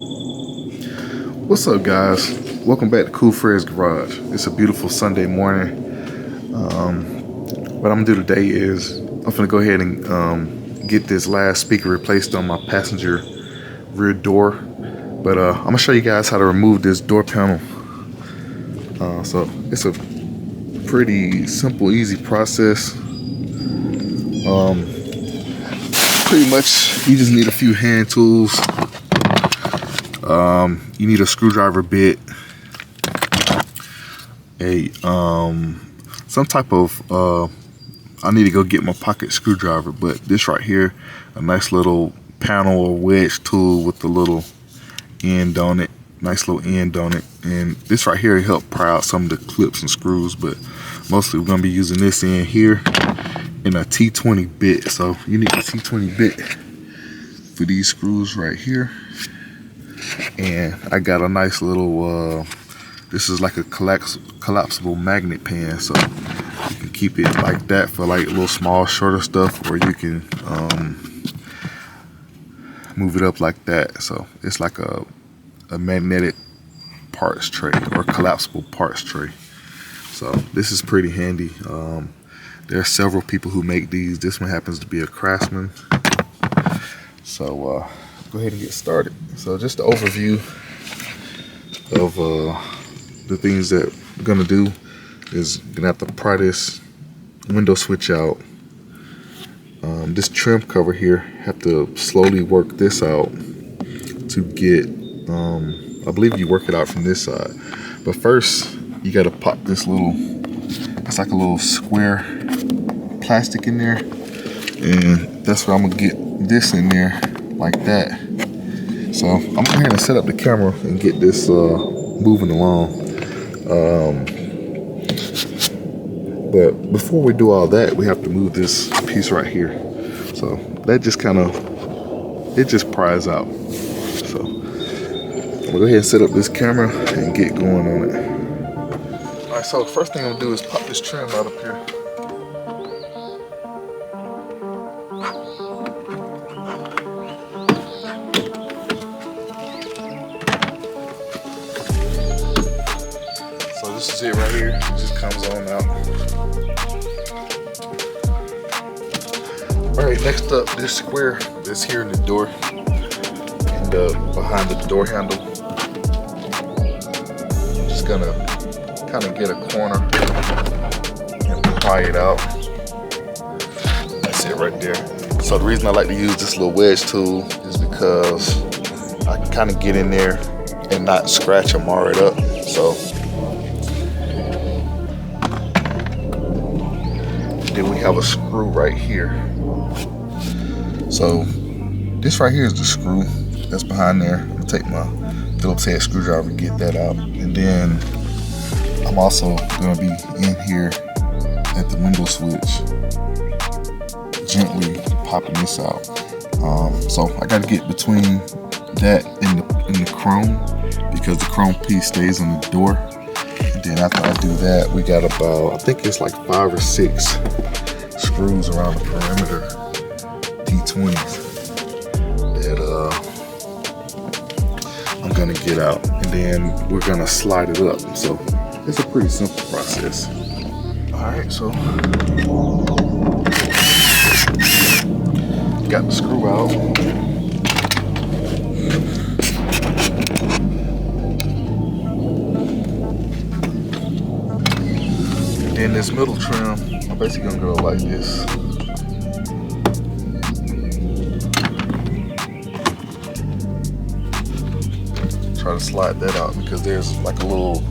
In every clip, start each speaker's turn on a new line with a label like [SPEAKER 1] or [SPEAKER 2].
[SPEAKER 1] What's up, guys? Welcome back to Cool Fred's Garage. It's a beautiful Sunday morning. What I'm gonna do today is I'm gonna go ahead and get this last speaker replaced on my passenger rear door. But I'm gonna show you guys how to remove this door panel. So it's a pretty simple, easy process. Pretty much, you just need a few hand tools. You need a screwdriver bit, some type of I need to go get my pocket screwdriver, but this right here, a nice little panel or wedge tool with the little end on it, nice little end on it. And this right here help pry out some of the clips and screws, but mostly we're gonna be using this end here in a T20 bit. So you need a T20 bit for these screws right here. And I got a nice little this is like a collapsible magnet pan, so you can keep it like that for like little small shorter stuff, or you can move it up like that. So it's like a magnetic parts tray or collapsible parts tray. So this is pretty handy. There are several people who make these. This one happens to be a Craftsman. So go ahead and get started. So just the overview of the things that we're gonna do is gonna have to pry this window switch out. This trim cover here, have to slowly work this out to get, I believe you work it out from this side. But first, you gotta pop this little, it's like a little square plastic in there. And that's where I'm gonna get this in there like that. So I'm going to go ahead and set up the camera and get this moving along. But before we do all that, we have to move this piece right here. So that just kind of, it just pries out. So I'm going to go ahead and set up this camera and get going on it. All right, so the first thing I'm going to do is pop this trim out up here. This is it right here. It just comes on out. All right, next up, this square that's here in the door and behind the door handle. I'm just gonna kind of get a corner and pry it out. That's it right there. So the reason I like to use this little wedge tool is because I can kind of get in there and not scratch or mar it up. So then we have a screw right here. So this right here is the screw that's behind there. I'm gonna take my Phillips head screwdriver and get that out. And then I'm also gonna be in here at the window switch, gently popping this out. So I gotta get between that and the chrome, because the chrome piece stays on the door. Then after I do that, we got about, I think it's like 5 or 6 screws around the perimeter, T20s, that I'm gonna get out, and then we're gonna slide it up. So it's a pretty simple process. All right, so got the screw out. In this middle trim, I'm basically gonna go like this. Try to slide that out because there's like a little,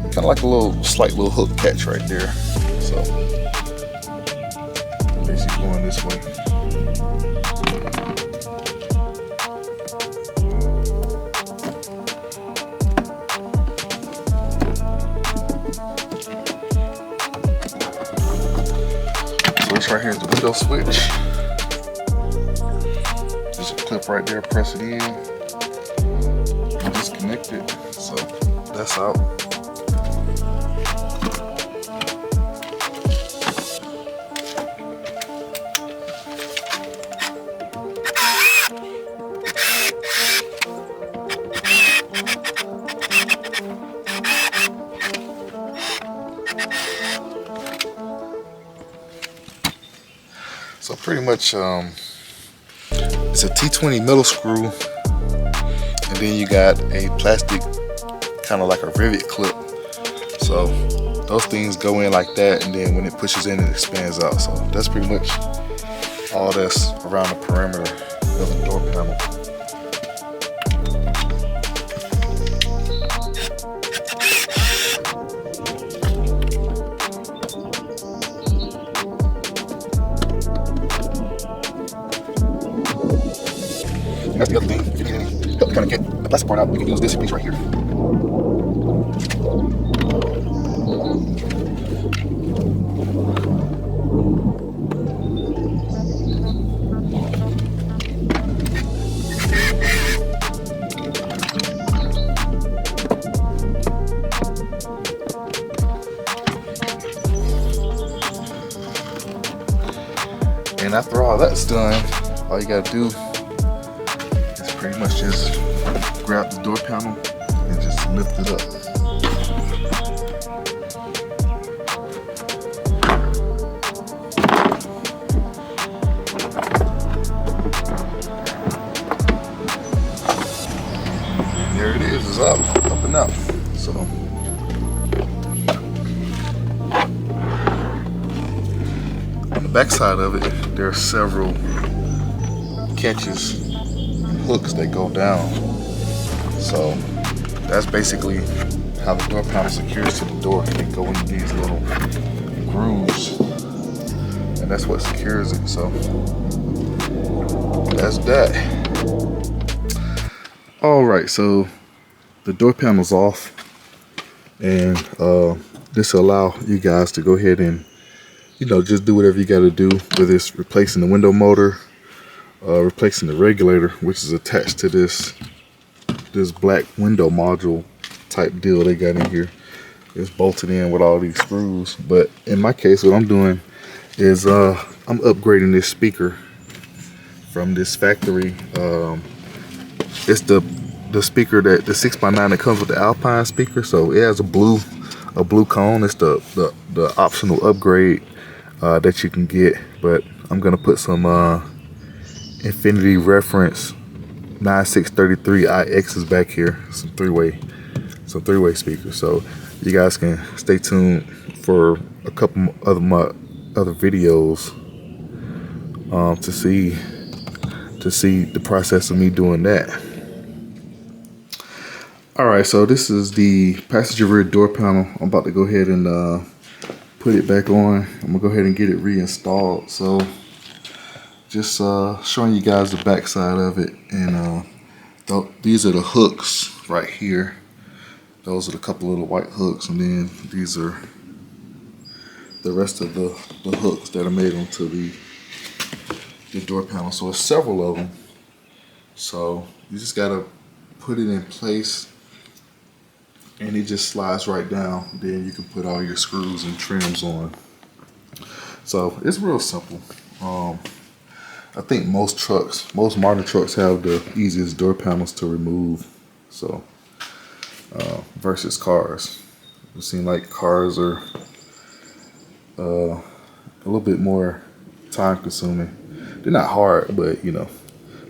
[SPEAKER 1] kind of like a little, slight little hook catch right there. So basically going this way. This right here is the window switch. Just a clip right there, press it in, and disconnect it. So that's out. So pretty much it's a T20 metal screw, and then you got a plastic kind of like a rivet clip. So those things go in like that, and then when it pushes in, it expands out. So that's pretty much all that's around the perimeter of the door panel. And that's the other thing. If you need any help to kind of get the plastic part out, you can use this piece right here. And after all that's done, all you gotta do is pretty much just grab the door panel and just lift it up. And there it is, it's up and up. So on the back side of it, there are several catches and hooks that go down. So that's basically how the door panel secures to the door. They go into these little grooves, and that's what secures it. So that's that. All right, so the door panel's off, and this will allow you guys to go ahead and, you know, just do whatever you got to do, whether it's replacing the window motor, replacing the regulator, which is attached to this black window module type deal they got in here. It's bolted in with all these screws. But in my case, what I'm doing is I'm upgrading this speaker from this factory. It's the speaker that the 6x9 that comes with the Alpine speaker. So it has a blue cone. It's the optional upgrade that you can get. But I'm gonna put some Infinity reference 9633IXs back here. Some three-way speakers. So you guys can stay tuned for a couple other videos to see the process of me doing that. All right, so this is the passenger rear door panel. I'm about to go ahead and put it back on. I'm gonna go ahead and get it reinstalled. So just showing you guys the back side of it, and these are the hooks right here. Those are a couple of the white hooks, and then these are the rest of the hooks that are made onto the door panel. So it's several of them. So you just gotta put it in place, and it just slides right down. Then you can put all your screws and trims on. So it's real simple. I think most modern trucks have the easiest door panels to remove. So versus cars, it seems like cars are a little bit more time consuming. They're not hard, but you know,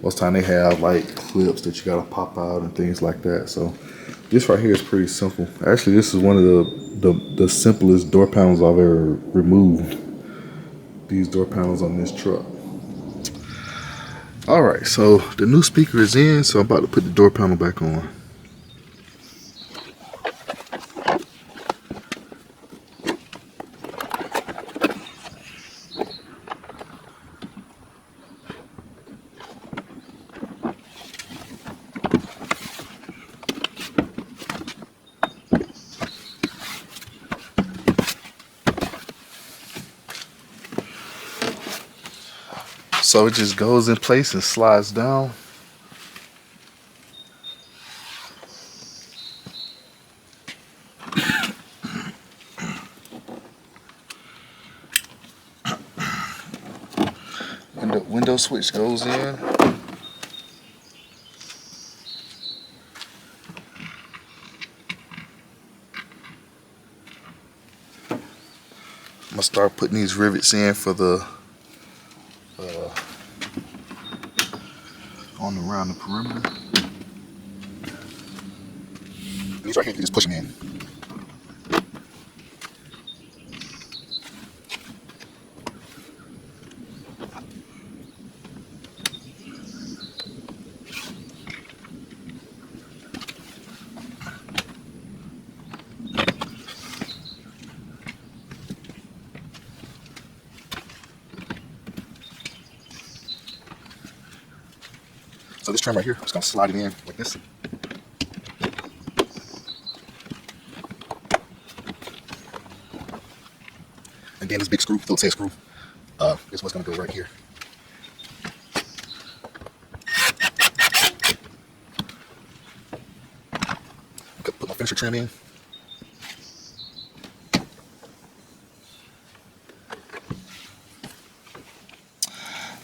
[SPEAKER 1] most time they have like clips that you gotta pop out and things like that. So this right here is pretty simple. Actually, this is one of the simplest door panels I've ever removed. These door panels on this truck. All right, so the new speaker is in, so I'm about to put the door panel back on. So it just goes in place and slides down. And the window switch goes in. I'm gonna start putting these rivets in for the around the perimeter. These right here, you just push them in. So this trim right here, I'm just gonna slide it in like this. Again, this big screw, Phillips head screw, is what's gonna go right here. Put my finisher trim in.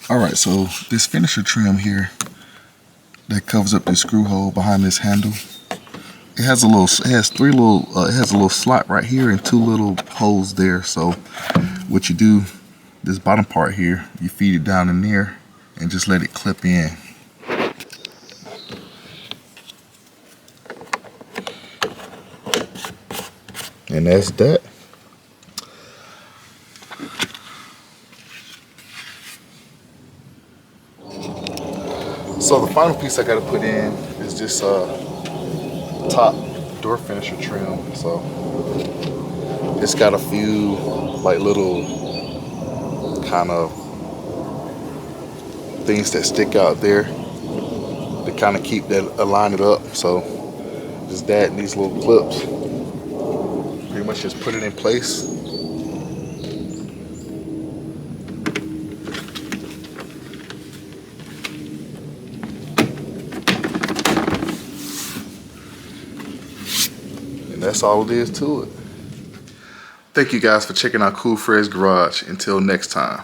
[SPEAKER 1] All right, so this finisher trim here that covers up this screw hole behind this handle, it has a little, it has a little slot right here and 2 little holes there. So what you do, this bottom part here, you feed it down in there and just let it clip in. And that's that. So the final piece I got to put in is this top door finisher trim. So it's got a few like little kind of things that stick out there to kind of keep that, align it up. So just that and these little clips, pretty much just put it in place. That's all it is to it. Thank you guys for checking out Cool Fred's Garage. Until next time.